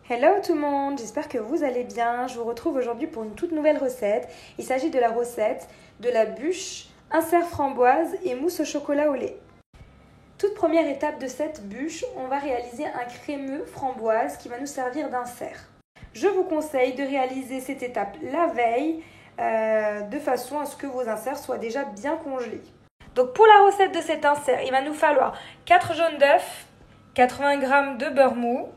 Hello tout le monde, j'espère que vous allez bien. Je vous retrouve aujourd'hui pour une toute nouvelle recette. Il s'agit de la recette de la bûche insert framboise et mousse au chocolat au lait. Toute première étape de cette bûche, on va réaliser un crémeux framboise qui va nous servir d'insert. Je vous conseille de réaliser cette étape la veille de façon à ce que vos inserts soient déjà bien congelés. Donc pour la recette de cet insert, il va nous falloir 4 jaunes d'œufs, 80 g de beurre mou,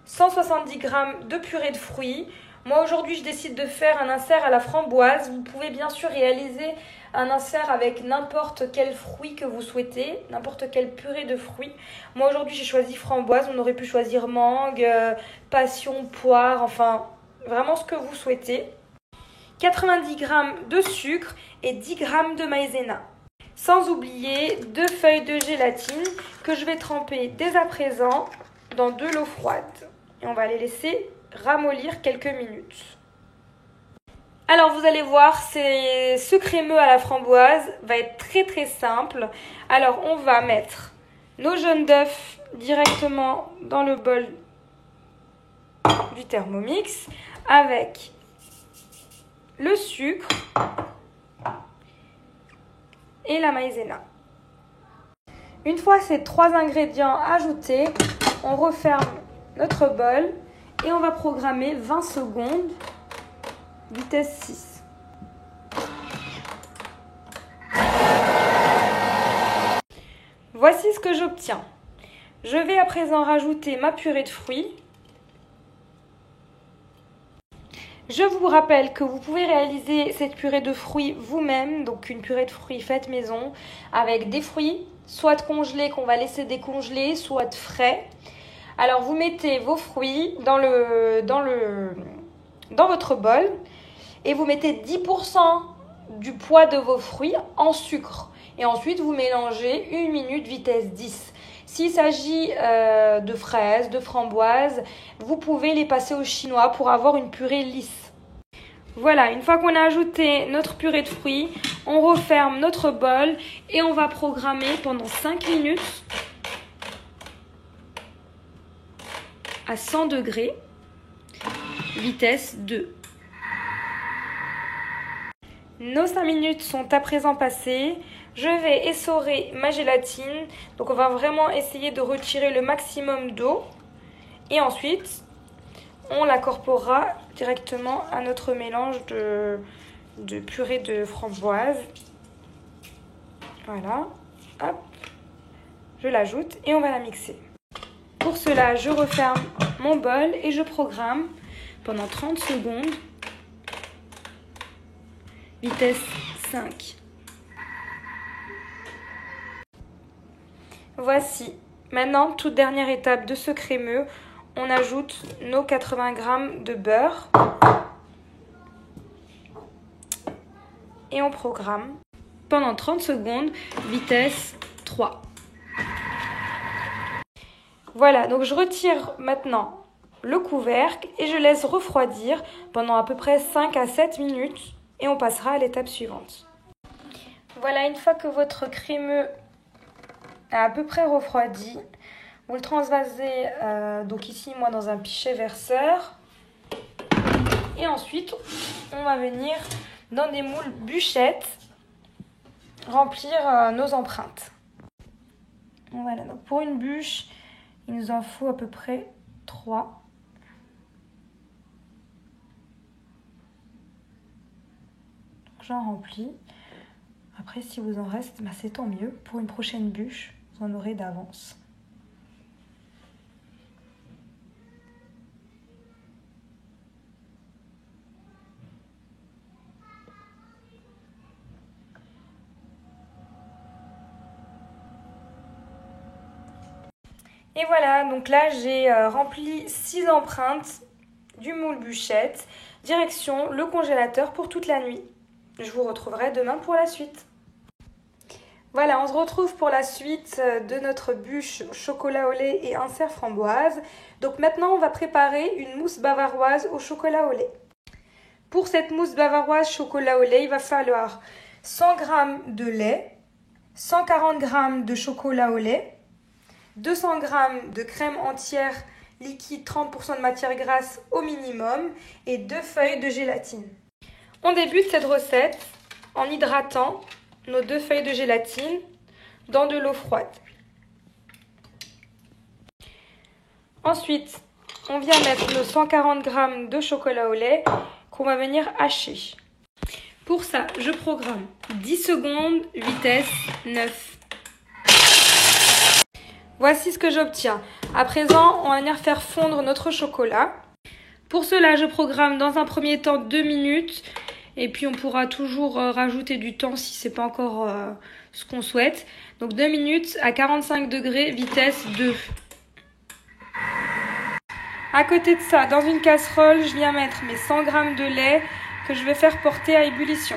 170 g de purée de fruits. Moi aujourd'hui je décide de faire un insert à la framboise. Vous pouvez bien sûr réaliser un insert avec n'importe quel fruit que vous souhaitez, n'importe quelle purée de fruits. Moi aujourd'hui j'ai choisi framboise, on aurait pu choisir mangue, passion, poire, enfin vraiment ce que vous souhaitez. 90 g de sucre et 10 g de maïzena. Sans oublier 2 feuilles de gélatine que je vais tremper dès à présent dans de l'eau froide. Et on va les laisser ramollir quelques minutes. Alors vous allez voir, ce crémeux à la framboise va être très simple. Alors on va mettre nos jaunes d'œufs directement dans le bol du Thermomix avec le sucre et la maïzena. Une fois ces 3 ingrédients ajoutés, on referme notre bol et on va programmer 20 secondes, vitesse 6. Voici ce que j'obtiens. Je vais à présent rajouter ma purée de fruits. Je vous rappelle que vous pouvez réaliser cette purée de fruits vous-même, donc une purée de fruits faite maison, avec des fruits, soit congelés qu'on va laisser décongeler, soit frais. Alors vous mettez vos fruits dans votre bol et vous mettez 10% du poids de vos fruits en sucre. Et ensuite vous mélangez 1 minute vitesse 10. S'il s'agit de fraises, de framboises, vous pouvez les passer au chinois pour avoir une purée lisse. Voilà, une fois qu'on a ajouté notre purée de fruits, on referme notre bol et on va programmer pendant 5 minutes à 100 degrés, vitesse 2. Nos 5 minutes sont à présent passées. Je vais essorer ma gélatine. Donc on va vraiment essayer de retirer le maximum d'eau. Et ensuite, on l'incorporera directement à notre mélange de purée de framboise. Voilà, hop, je l'ajoute et on va la mixer. Pour cela, je referme mon bol et je programme pendant 30 secondes, vitesse 5. Voici, maintenant, toute dernière étape de ce crémeux, on ajoute nos 80 g de beurre et on programme pendant 30 secondes, vitesse 3. Voilà, donc je retire maintenant le couvercle et je laisse refroidir pendant à peu près 5 à 7 minutes et on passera à l'étape suivante. Voilà, une fois que votre crémeux a à peu près refroidi, vous le transvasez donc ici moi dans un pichet verseur et ensuite on va venir dans des moules bûchettes remplir nos empreintes. Voilà, donc pour une bûche, il nous en faut à peu près 3. J'en remplis. Après, si vous en reste, c'est tant mieux. Pour une prochaine bûche, vous en aurez d'avance. Et voilà, donc là j'ai rempli 6 empreintes du moule bûchette, direction le congélateur pour toute la nuit. Je vous retrouverai demain pour la suite. Voilà, on se retrouve pour la suite de notre bûche chocolat au lait et insert framboise. Donc maintenant on va préparer une mousse bavaroise au chocolat au lait. Pour cette mousse bavaroise chocolat au lait, il va falloir 100 g de lait, 140 g de chocolat au lait, 200 g de crème entière liquide, 30% de matière grasse au minimum et 2 feuilles de gélatine. On débute cette recette en hydratant nos 2 feuilles de gélatine dans de l'eau froide. Ensuite, on vient mettre nos 140 g de chocolat au lait qu'on va venir hacher. Pour ça, je programme 10 secondes, vitesse 9. Voici ce que j'obtiens. À présent, on va venir faire fondre notre chocolat. Pour cela, je programme dans un premier temps 2 minutes. Et puis, on pourra toujours rajouter du temps si ce n'est pas encore ce qu'on souhaite. Donc, 2 minutes à 45 degrés, vitesse 2. À côté de ça, dans une casserole, je viens mettre mes 100 g de lait que je vais faire porter à ébullition.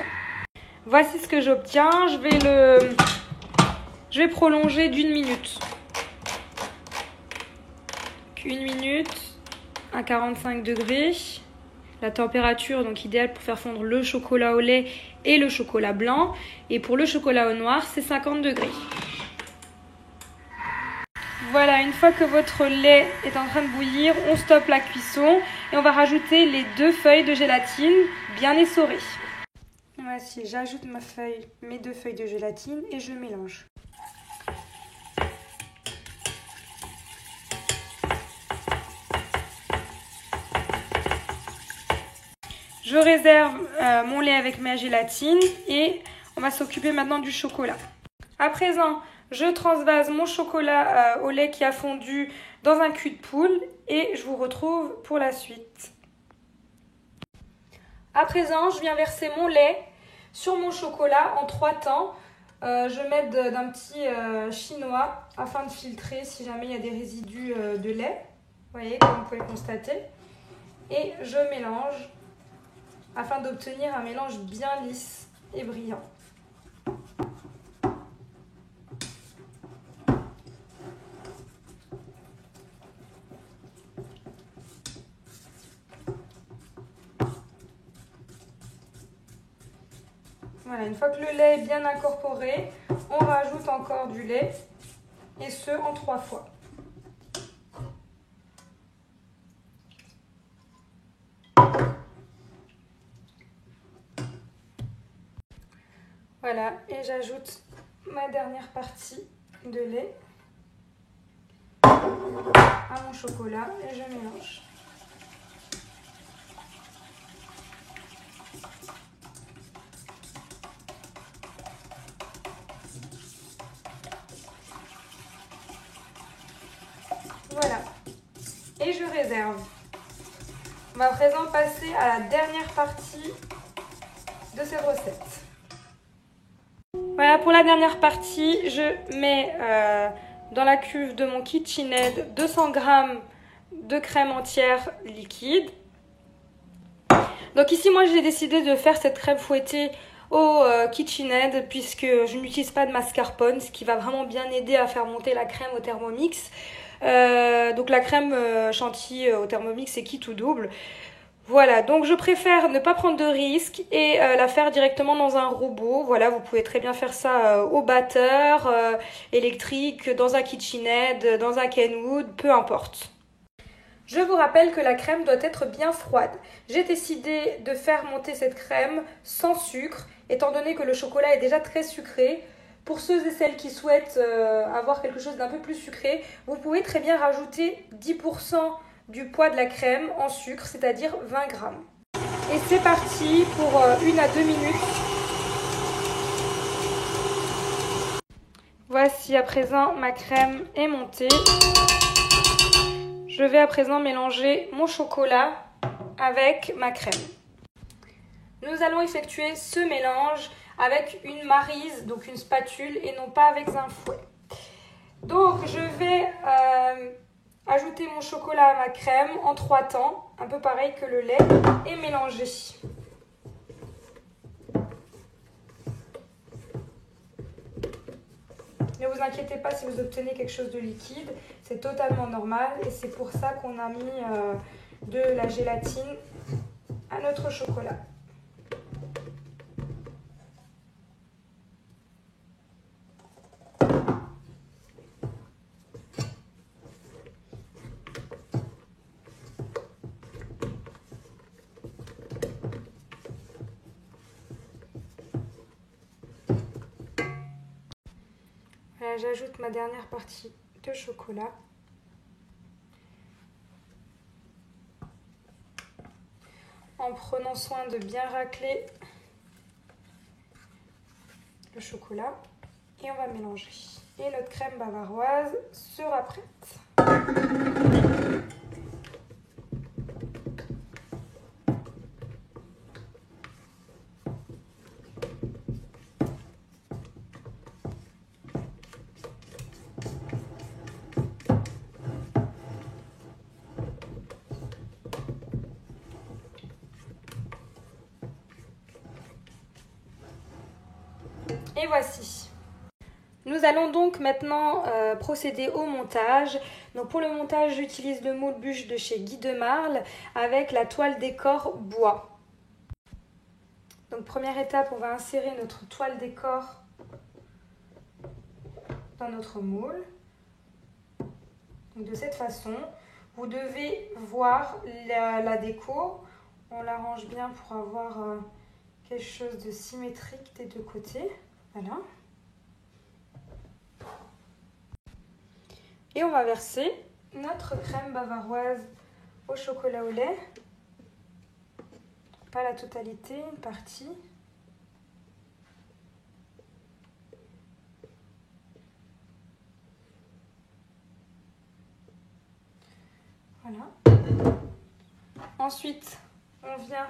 Voici ce que j'obtiens. Je vais prolonger d'1 minute. 1 minute à 45 degrés. La température donc idéale pour faire fondre le chocolat au lait et le chocolat blanc. Et pour le chocolat au noir, c'est 50 degrés. Voilà, une fois que votre lait est en train de bouillir, on stoppe la cuisson et on va rajouter les 2 feuilles de gélatine bien essorées. Voici, j'ajoute mes 2 feuilles de gélatine et je mélange. Je réserve mon lait avec ma gélatine et on va s'occuper maintenant du chocolat. À présent, je transvase mon chocolat au lait qui a fondu dans un cul de poule et je vous retrouve pour la suite. À présent, je viens verser mon lait sur mon chocolat en 3 temps. Je m'aide d'un petit chinois afin de filtrer si jamais il y a des résidus de lait. Vous voyez, comme vous pouvez le constater. Et je mélange afin d'obtenir un mélange bien lisse et brillant. Voilà, une fois que le lait est bien incorporé, on rajoute encore du lait, et ce en 3 fois. Voilà, et j'ajoute ma dernière partie de lait à mon chocolat et je mélange. Voilà, et je réserve. On va à présent passer à la dernière partie de cette recette. Voilà, pour la dernière partie, je mets dans la cuve de mon KitchenAid 200 g de crème entière liquide. Donc ici, moi, j'ai décidé de faire cette crème fouettée au KitchenAid puisque je n'utilise pas de mascarpone, ce qui va vraiment bien aider à faire monter la crème au Thermomix. Donc la crème chantilly au Thermomix, c'est kit ou double. Voilà, donc je préfère ne pas prendre de risques et la faire directement dans un robot. Voilà, vous pouvez très bien faire ça au batteur, électrique, dans un KitchenAid, dans un Kenwood, peu importe. Je vous rappelle que la crème doit être bien froide. J'ai décidé de faire monter cette crème sans sucre, étant donné que le chocolat est déjà très sucré. Pour ceux et celles qui souhaitent avoir quelque chose d'un peu plus sucré, vous pouvez très bien rajouter 10% du poids de la crème en sucre, c'est-à-dire 20 g. Et c'est parti pour 1 à 2 minutes. Voici à présent ma crème est montée. Je vais à présent mélanger mon chocolat avec ma crème. Nous allons effectuer ce mélange avec une maryse, donc une spatule, et non pas avec un fouet. Donc je vais ajouter mon chocolat à ma crème en 3 temps, un peu pareil que le lait, et mélanger. Ne vous inquiétez pas si vous obtenez quelque chose de liquide, c'est totalement normal et c'est pour ça qu'on a mis de la gélatine à notre chocolat. Voilà, j'ajoute ma dernière partie de chocolat. En prenant soin de bien racler le chocolat. Et on va mélanger. Et notre crème bavaroise sera prête. Et voici. Nous allons donc maintenant procéder au montage. Donc pour le montage, j'utilise le moule bûche de chez Guy de Marle avec la toile décor bois. Donc première étape, on va insérer notre toile décor dans notre moule. Donc de cette façon, vous devez voir la déco. On l'arrange bien pour avoir quelque chose de symétrique des deux côtés. Voilà. Et on va verser notre crème bavaroise au chocolat au lait. Pas la totalité, une partie. Voilà. Ensuite, on vient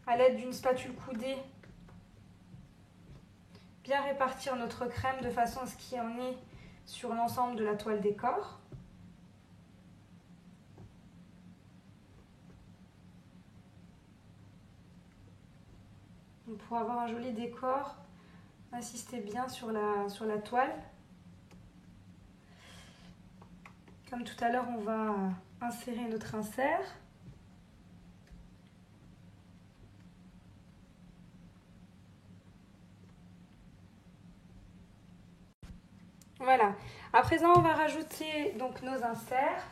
à l'aide d'une spatule coudée bien répartir notre crème de façon à ce qu'il y en ait sur l'ensemble de la toile décor. Donc pour avoir un joli décor, insistez bien sur la toile. Comme tout à l'heure, on va insérer notre insert. Voilà. À présent, on va rajouter donc nos inserts.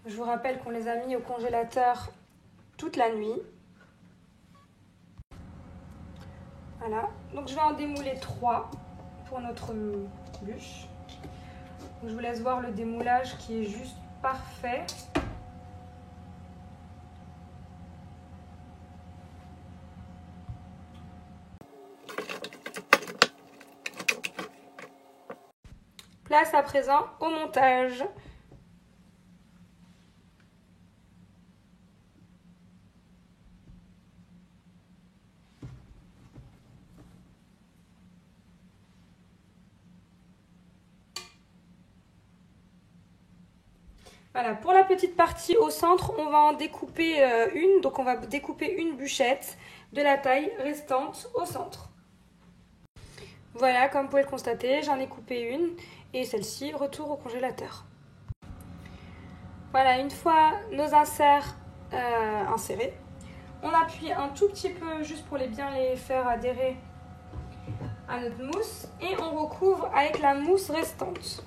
Je vous rappelle qu'on les a mis au congélateur toute la nuit. Voilà. Donc je vais en démouler 3 pour notre bûche. Donc, je vous laisse voir le démoulage qui est juste parfait. Place à présent au montage. Voilà, pour la petite partie au centre, on va en découper une. Donc on va découper une bûchette de la taille restante au centre. Voilà, comme vous pouvez le constater, j'en ai coupé une. Et celle-ci, retour au congélateur. Voilà, une fois nos inserts insérés, on appuie un tout petit peu juste pour bien les faire adhérer à notre mousse. Et on recouvre avec la mousse restante.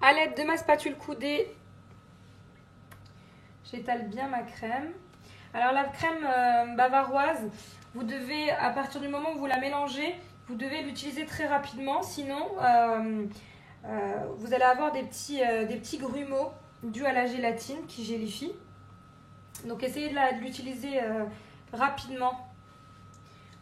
À l'aide de ma spatule coudée, j'étale bien ma crème. Alors la crème bavaroise, vous devez, à partir du moment où vous la mélangez, vous devez l'utiliser très rapidement, sinon vous allez avoir des petits grumeaux dus à la gélatine qui gélifie. Donc essayez de l'utiliser rapidement.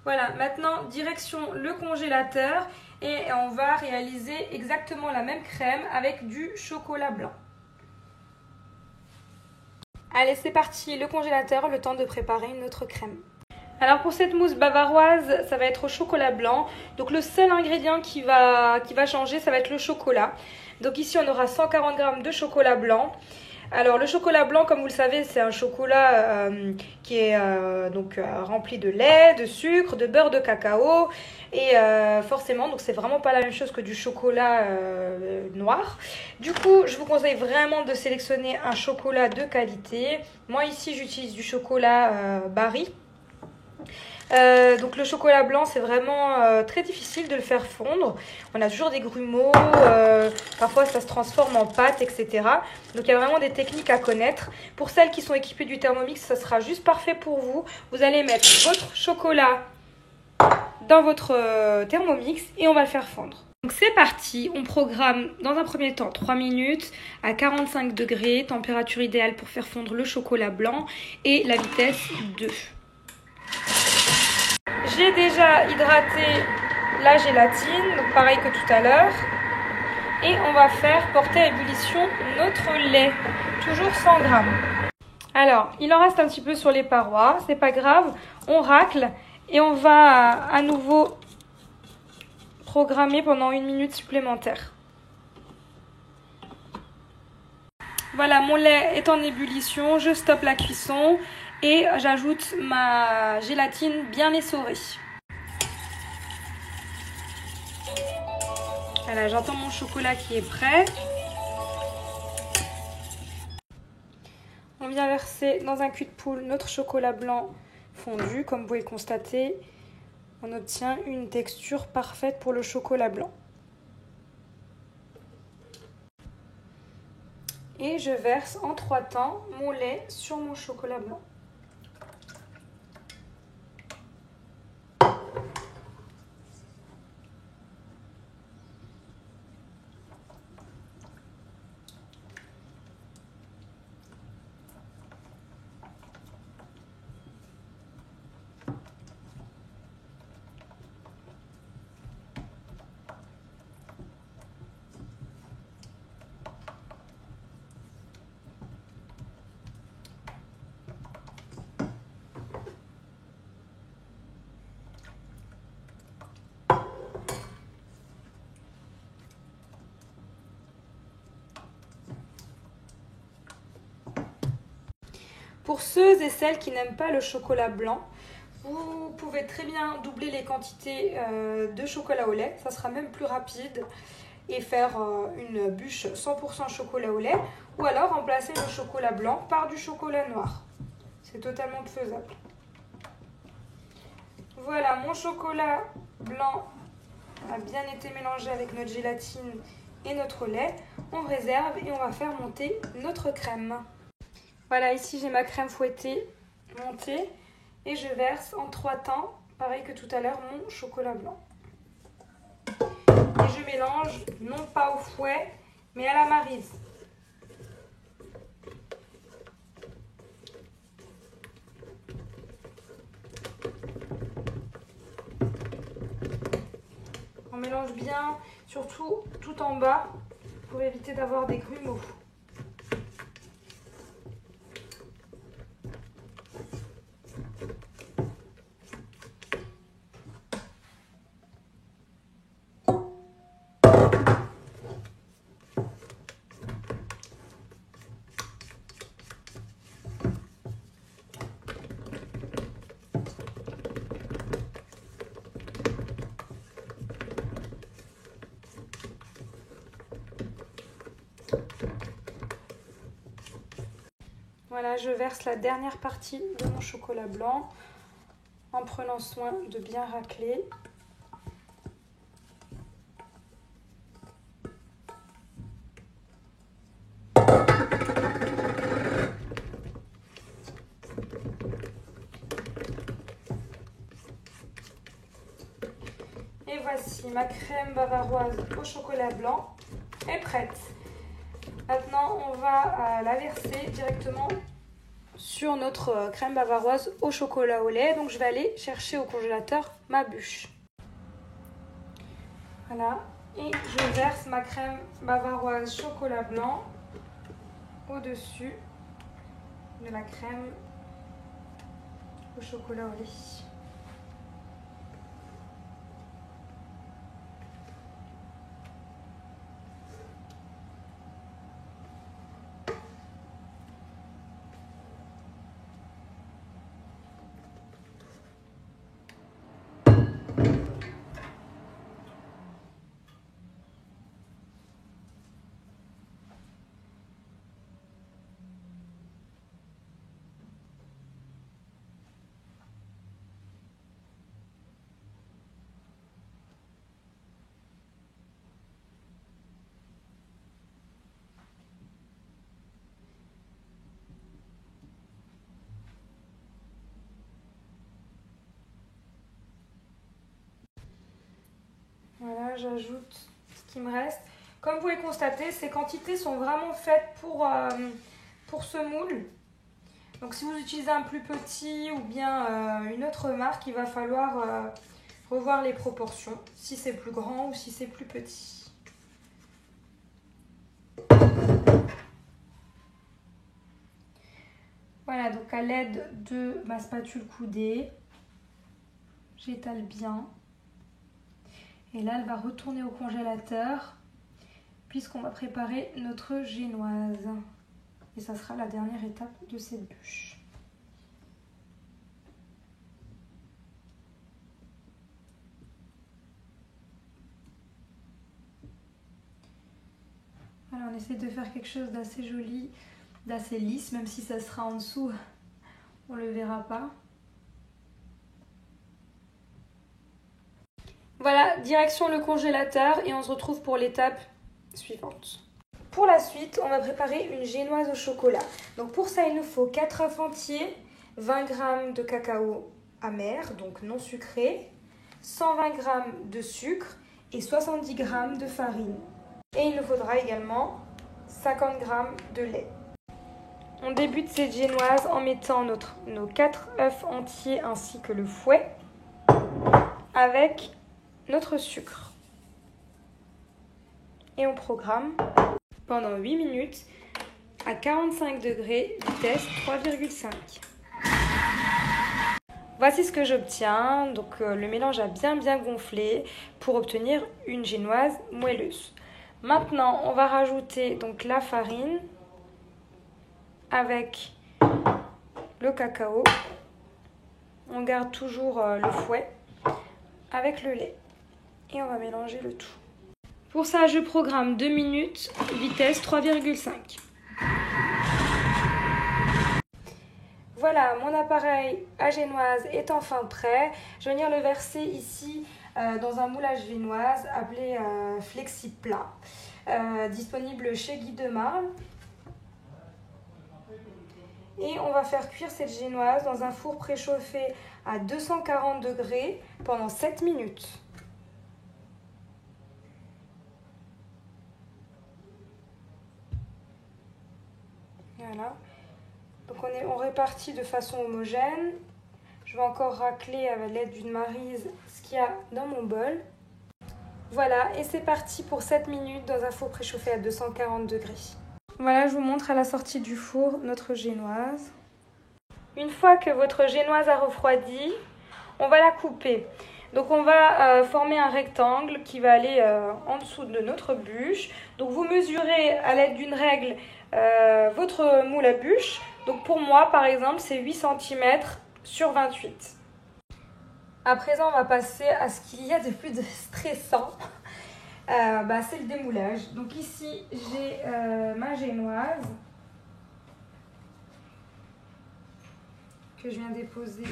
Voilà, maintenant direction le congélateur et on va réaliser exactement la même crème avec du chocolat blanc. Allez, c'est parti, le congélateur, le temps de préparer une autre crème. Alors pour cette mousse bavaroise, ça va être au chocolat blanc. Donc le seul ingrédient qui va changer, ça va être le chocolat. Donc ici on aura 140 g de chocolat blanc. Alors le chocolat blanc, comme vous le savez, c'est un chocolat qui est rempli de lait, de sucre, de beurre de cacao et forcément, donc c'est vraiment pas la même chose que du chocolat noir. Du coup, je vous conseille vraiment de sélectionner un chocolat de qualité. Moi ici, j'utilise du chocolat Barry. Donc le chocolat blanc, c'est vraiment très difficile de le faire fondre. On a toujours des grumeaux, parfois ça se transforme en pâte, etc. Donc il y a vraiment des techniques à connaître. Pour celles qui sont équipées du Thermomix, ça sera juste parfait pour vous. Vous allez mettre votre chocolat dans votre Thermomix et on va le faire fondre. Donc c'est parti, on programme dans un premier temps 3 minutes à 45 degrés, température idéale pour faire fondre le chocolat blanc et la vitesse 2. J'ai déjà hydraté la gélatine, donc pareil que tout à l'heure. Et on va faire porter à ébullition notre lait, toujours 100 g. Alors, il en reste un petit peu sur les parois, c'est pas grave, on racle et on va à nouveau programmer pendant 1 minute supplémentaire. Voilà, mon lait est en ébullition, je stoppe la cuisson et j'ajoute ma gélatine bien essorée. Voilà, j'entends mon chocolat qui est prêt. On vient verser dans un cul de poule notre chocolat blanc fondu. Comme vous pouvez le constater, on obtient une texture parfaite pour le chocolat blanc. Et je verse en 3 temps mon lait sur mon chocolat blanc. Pour ceux et celles qui n'aiment pas le chocolat blanc, vous pouvez très bien doubler les quantités de chocolat au lait. Ça sera même plus rapide et faire une bûche 100% chocolat au lait. Ou alors remplacer le chocolat blanc par du chocolat noir. C'est totalement faisable. Voilà, mon chocolat blanc a bien été mélangé avec notre gélatine et notre lait. On réserve et on va faire monter notre crème. Voilà, ici j'ai ma crème fouettée montée et je verse en 3 temps, pareil que tout à l'heure, mon chocolat blanc. Et je mélange, non pas au fouet, mais à la maryse. On mélange bien, surtout tout en bas, pour éviter d'avoir des grumeaux. Voilà, je verse la dernière partie de mon chocolat blanc en prenant soin de bien racler. Et voici ma crème bavaroise au chocolat blanc est prête. Maintenant, on va la verser directement sur notre crème bavaroise au chocolat au lait. Donc, je vais aller chercher au congélateur ma bûche. Voilà. Et je verse ma crème bavaroise chocolat blanc au-dessus de la crème au chocolat au lait. j'ajoute ce qui me reste. Comme vous pouvez constater, ces quantités sont vraiment faites pour ce moule. Donc si vous utilisez un plus petit ou bien une autre marque, il va falloir revoir les proportions, si c'est plus grand ou si c'est plus petit. Voilà, donc à l'aide de ma spatule coudée, j'étale bien. Et là, elle va retourner au congélateur puisqu'on va préparer notre génoise. Et ça sera la dernière étape de cette bûche. Voilà, on essaie de faire quelque chose d'assez joli, d'assez lisse, même si ça sera en dessous, on ne le verra pas. Voilà, direction le congélateur et on se retrouve pour l'étape suivante. Pour la suite, on va préparer une génoise au chocolat. Donc pour ça, il nous faut 4 œufs entiers, 20 g de cacao amer, donc non sucré, 120 g de sucre et 70 g de farine. Et il nous faudra également 50 g de lait. On débute cette génoise en mettant nos 4 œufs entiers ainsi que le fouet avec notre sucre. Et on programme pendant 8 minutes à 45 degrés, vitesse 3,5. Voici ce que j'obtiens. Donc le mélange a bien gonflé pour obtenir une génoise moelleuse. Maintenant, on va rajouter donc la farine avec le cacao. On garde toujours le fouet avec le lait et on va mélanger le tout. Pour ça, je programme 2 minutes, vitesse 3,5. Voilà, mon appareil à génoise est enfin prêt. Je vais venir le verser ici dans un moule à génoise appelé Flexiplat, disponible chez Guy de Marle. Et on va faire cuire cette génoise dans un four préchauffé à 240 degrés pendant 7 minutes. Voilà. Donc on répartit de façon homogène. Je vais encore racler avec l'aide d'une maryse ce qu'il y a dans mon bol. Voilà, et c'est parti pour 7 minutes dans un four préchauffé à 240 degrés. Voilà, je vous montre à la sortie du four notre génoise. Une fois que votre génoise a refroidi, on va la couper. Donc on va former un rectangle qui va aller en dessous de notre bûche. Donc vous mesurez à l'aide d'une règle votre moule à bûche. Donc pour moi, par exemple, c'est 8 cm sur 28. À présent, on va passer à ce qu'il y a de plus stressant. C'est le démoulage. Donc ici, j'ai ma génoise que je viens déposer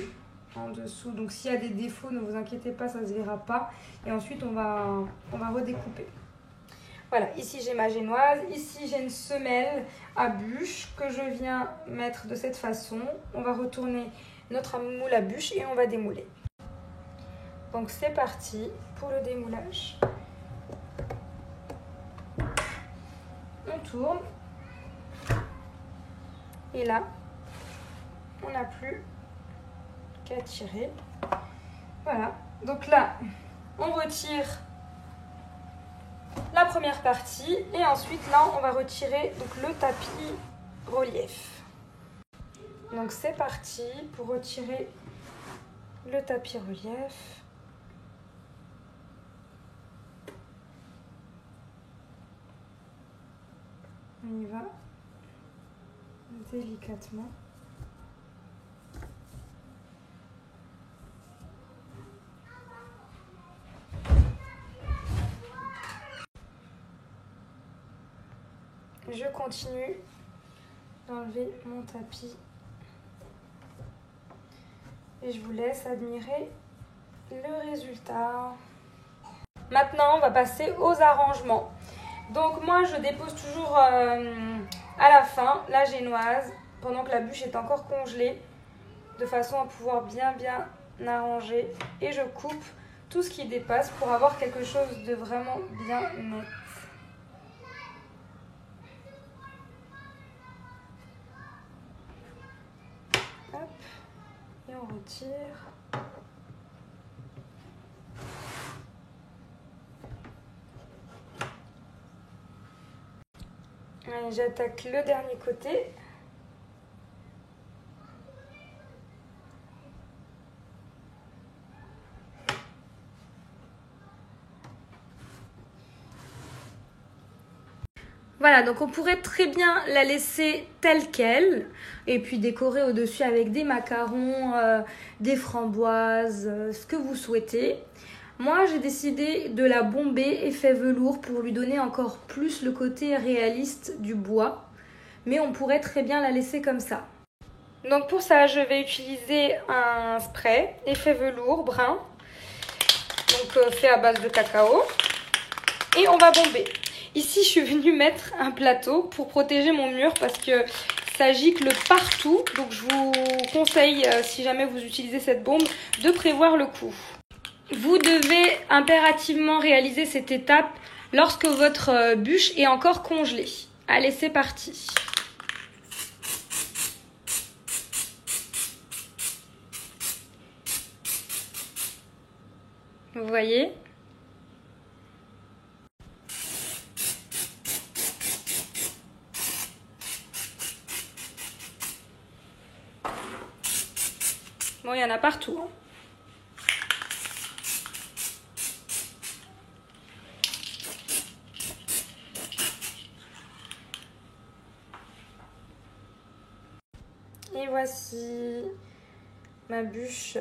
en dessous. Donc s'il y a des défauts, ne vous inquiétez pas, ça ne se verra pas. Et ensuite, on va redécouper. Voilà, ici j'ai ma génoise. Ici, j'ai une semelle à bûche que je viens mettre de cette façon. On va retourner notre moule à bûche et on va démouler. Donc c'est parti pour le démoulage. On tourne. Et là, on n'a plus qu'à tirer. Voilà. Donc là, on retire la première partie. Et ensuite, là, on va retirer donc, le tapis relief. Donc c'est parti pour retirer le tapis relief. On y va délicatement. Je continue d'enlever mon tapis et je vous laisse admirer le résultat. Maintenant, on va passer aux arrangements. Donc moi, je dépose toujours à la fin la génoise pendant que la bûche est encore congelée, de façon à pouvoir bien arranger. Et je coupe tout ce qui dépasse pour avoir quelque chose de vraiment bien net. Hop, et on retire. Allez, j'attaque le dernier côté. Voilà, donc on pourrait très bien la laisser telle qu'elle et puis décorer au-dessus avec des macarons, des framboises, ce que vous souhaitez. Moi, j'ai décidé de la bomber effet velours pour lui donner encore plus le côté réaliste du bois. Mais on pourrait très bien la laisser comme ça. Donc pour ça, je vais utiliser un spray effet velours brun, donc fait à base de cacao. Et on va bomber. Ici, je suis venue mettre un plateau pour protéger mon mur parce que ça gicle partout. Donc je vous conseille, si jamais vous utilisez cette bombe, de prévoir le coup. Vous devez impérativement réaliser cette étape lorsque votre bûche est encore congelée. Allez, c'est parti. Vous voyez ? Bon, il y en a partout. Et voici, ma bûche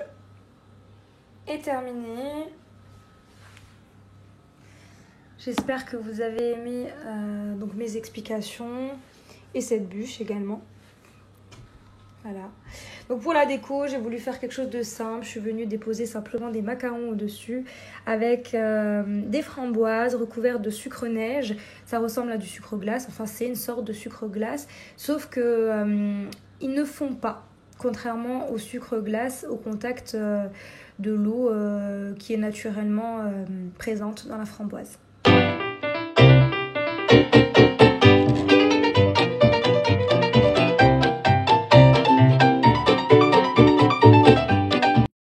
est terminée. J'espère que vous avez aimé donc mes explications et cette bûche également. Voilà. Donc pour la déco, j'ai voulu faire quelque chose de simple. Je suis venue déposer simplement des macarons au-dessus avec des framboises recouvertes de sucre neige. Ça ressemble à du sucre glace. Enfin, c'est une sorte de sucre glace. Sauf que ils ne fondent pas. Contrairement au sucre glace au contact de l'eau qui est naturellement présente dans la framboise.